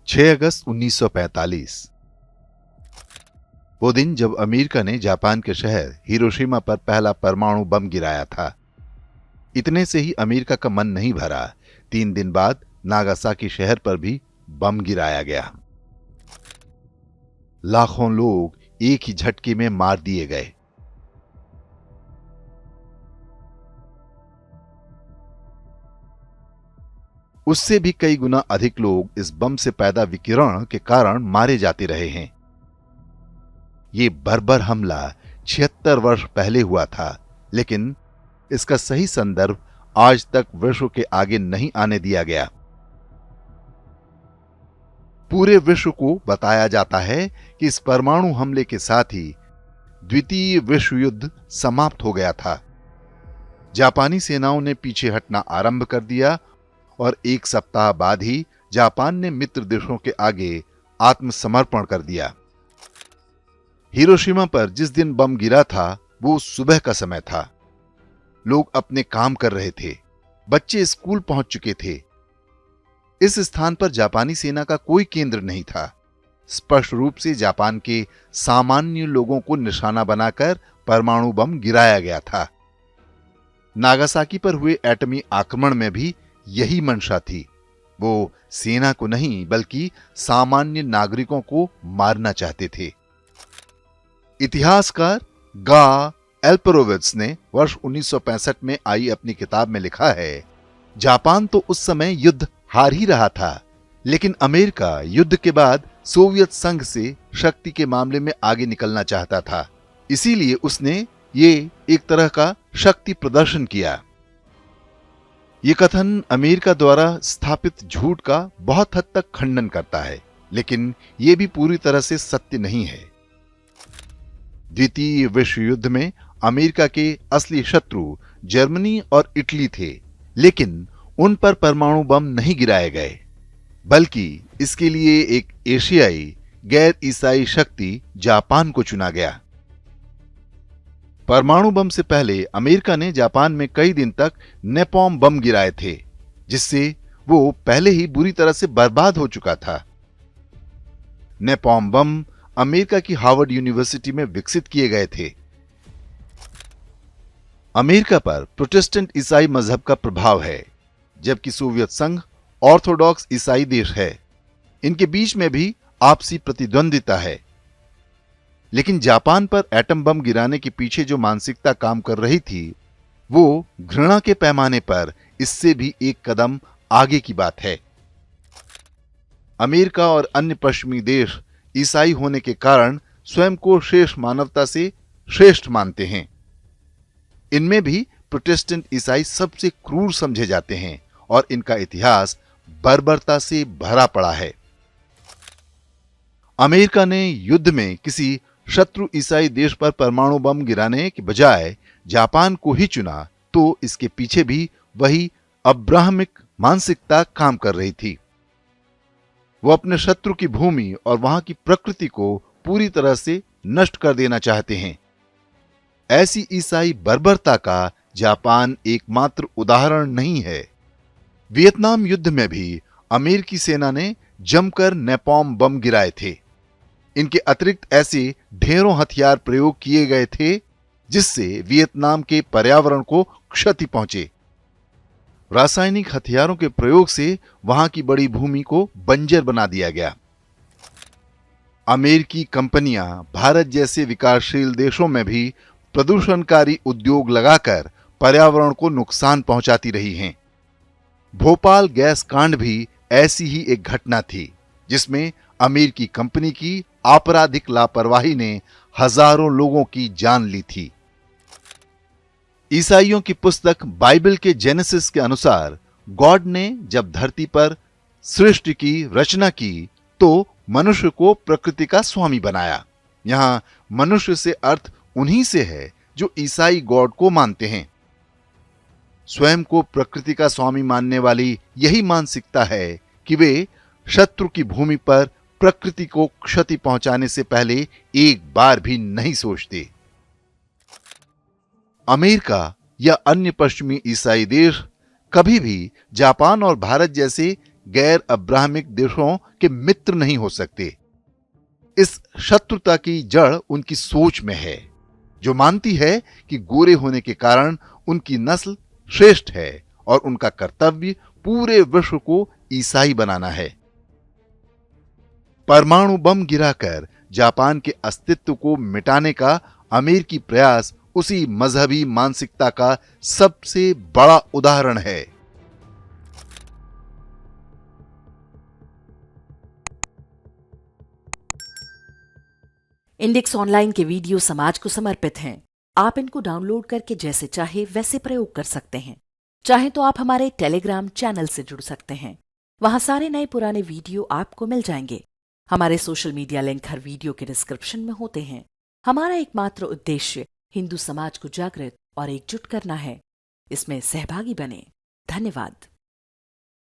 6 अगस्त 1945 वो दिन जब अमेरिका ने जापान के शहर हिरोशिमा पर पहला परमाणु बम गिराया था। इतने से ही अमेरिका का मन नहीं भरा। 3 दिन बाद नागासाकी शहर पर भी बम गिराया गया। लाखों लोग एक ही झटके में मार दिए गए। उससे भी कई गुना अधिक लोग इस बम से पैदा विकिरण के कारण मारे जाते रहे हैं। ये बर्बर हमला 76 वर्ष पहले हुआ था, लेकिन इसका सही संदर्भ आज तक विश्व के आगे नहीं आने दिया गया। पूरे विश्व को बताया जाता है कि इस परमाणु हमले के साथ ही द्वितीय विश्व युद्ध समाप्त हो गया था। जापानी सेनाओं ने पीछे हटना आरंभ कर दिया और 1 सप्ताह बाद ही जापान ने मित्र देशों के आगे आत्मसमर्पण कर दिया। हिरोशिमा पर जिस दिन बम गिरा था वो सुबह का समय था। लोग अपने काम कर रहे थे, बच्चे स्कूल पहुंच चुके थे। इस स्थान पर जापानी सेना का कोई केंद्र नहीं था। स्पष्ट रूप से जापान के सामान्य लोगों को निशाना बनाकर परमाणु बम गिराया गया था। नागासाकी पर हुए एटमी आक्रमण में भी यही मंशा थी। वो सेना को नहीं बल्कि सामान्य नागरिकों को मारना चाहते थे। इतिहासकार गा एल्परोविट्स ने वर्ष 1965 में आई अपनी किताब में लिखा है, जापान तो उस समय युद्ध हार ही रहा था, लेकिन अमेरिका युद्ध के बाद सोवियत संघ से शक्ति के मामले में आगे निकलना चाहता था। इसीलिए उसने ये एक तरह का शक्ति प्रदर्शन किया। ये कथन अमेरिका द्वारा स्थापित झूठ का बहुत हद तक खंडन करता है, लेकिन यह भी पूरी तरह से सत्य नहीं है। द्वितीय विश्व युद्ध में अमेरिका के असली शत्रु जर्मनी और इटली थे, लेकिन उन पर परमाणु बम नहीं गिराए गए, बल्कि इसके लिए एक एशियाई गैर ईसाई शक्ति जापान को चुना गया। परमाणु बम से पहले अमेरिका ने जापान में कई दिन तक नेपॉम बम गिराए थे, जिससे वो पहले ही बुरी तरह से बर्बाद हो चुका था। नेपॉम बम अमेरिका की हार्वर्ड यूनिवर्सिटी में विकसित किए गए थे। अमेरिका पर प्रोटेस्टेंट ईसाई मजहब का प्रभाव है, जबकि सोवियत संघ ऑर्थोडॉक्स ईसाई देश है। इनके बीच में भी आपसी प्रतिद्वंदिता है। लेकिन जापान पर एटम बम गिराने के पीछे जो मानसिकता काम कर रही थी, वो घृणा के पैमाने पर इससे भी एक कदम आगे की बात है। अमेरिका और अन्य पश्चिमी देश ईसाई होने के कारण स्वयं को शेष मानवता से श्रेष्ठ मानते हैं। इनमें भी प्रोटेस्टेंट ईसाई सबसे क्रूर समझे जाते हैं और इनका इतिहास बर्बरता से भरा पड़ा है। अमेरिका ने युद्ध में किसी शत्रु ईसाई देश पर परमाणु बम गिराने के बजाय जापान को ही चुना, तो इसके पीछे भी वही अब्राहमिक मानसिकता काम कर रही थी। वो अपने शत्रु की भूमि और वहां की प्रकृति को पूरी तरह से नष्ट कर देना चाहते हैं। ऐसी ईसाई बर्बरता का जापान एकमात्र उदाहरण नहीं है। वियतनाम युद्ध में भी अमेरिकी सेना ने जमकर नेपॉम बम गिराए थे। इनके अतिरिक्त ऐसे ढेरों हथियार प्रयोग किए गए थे, जिससे वियतनाम के पर्यावरण को क्षति पहुंचे। रासायनिक हथियारों के प्रयोग से वहां की बड़ी भूमि को बंजर बना दिया गया। अमेरिकी कंपनियां भारत जैसे विकासशील देशों में भी प्रदूषणकारी उद्योग लगाकर पर्यावरण को नुकसान पहुंचाती रही हैं। भोपाल गैस कांड भी ऐसी ही एक घटना थी, जिसमें अमेरिकी कंपनी की आपराधिक लापरवाही ने हजारों लोगों की जान ली थी। ईसाइयों की पुस्तक बाइबल के जेनेसिस के अनुसार गॉड ने जब धरती पर सृष्टि की रचना की, तो मनुष्य को प्रकृति का स्वामी बनाया। यहां मनुष्य से अर्थ उन्हीं से है जो ईसाई गॉड को मानते हैं। स्वयं को प्रकृति का स्वामी मानने वाली यही मानसिकता है कि वे शत्रु की भूमि पर प्रकृति को क्षति पहुंचाने से पहले एक बार भी नहीं सोचते। अमेरिका या अन्य पश्चिमी ईसाई देश कभी भी जापान और भारत जैसे गैर अब्राहमिक देशों के मित्र नहीं हो सकते। इस शत्रुता की जड़ उनकी सोच में है, जो मानती है कि गोरे होने के कारण उनकी नस्ल श्रेष्ठ है और उनका कर्तव्य पूरे विश्व को ईसाई बनाना है। परमाणु बम गिराकर जापान के अस्तित्व को मिटाने का अमेरिकी प्रयास उसी मजहबी मानसिकता का सबसे बड़ा उदाहरण है। इंडेक्स ऑनलाइन के वीडियो समाज को समर्पित हैं। आप इनको डाउनलोड करके जैसे चाहे वैसे प्रयोग कर सकते हैं। चाहे तो आप हमारे टेलीग्राम चैनल से जुड़ सकते हैं। वहां सारे नए पुराने वीडियो आपको मिल जाएंगे। हमारे सोशल मीडिया लिंक हर वीडियो के डिस्क्रिप्शन में होते हैं। हमारा एकमात्र उद्देश्य हिंदू समाज को जागृत और एकजुट करना है। इसमें सहभागी बने। धन्यवाद।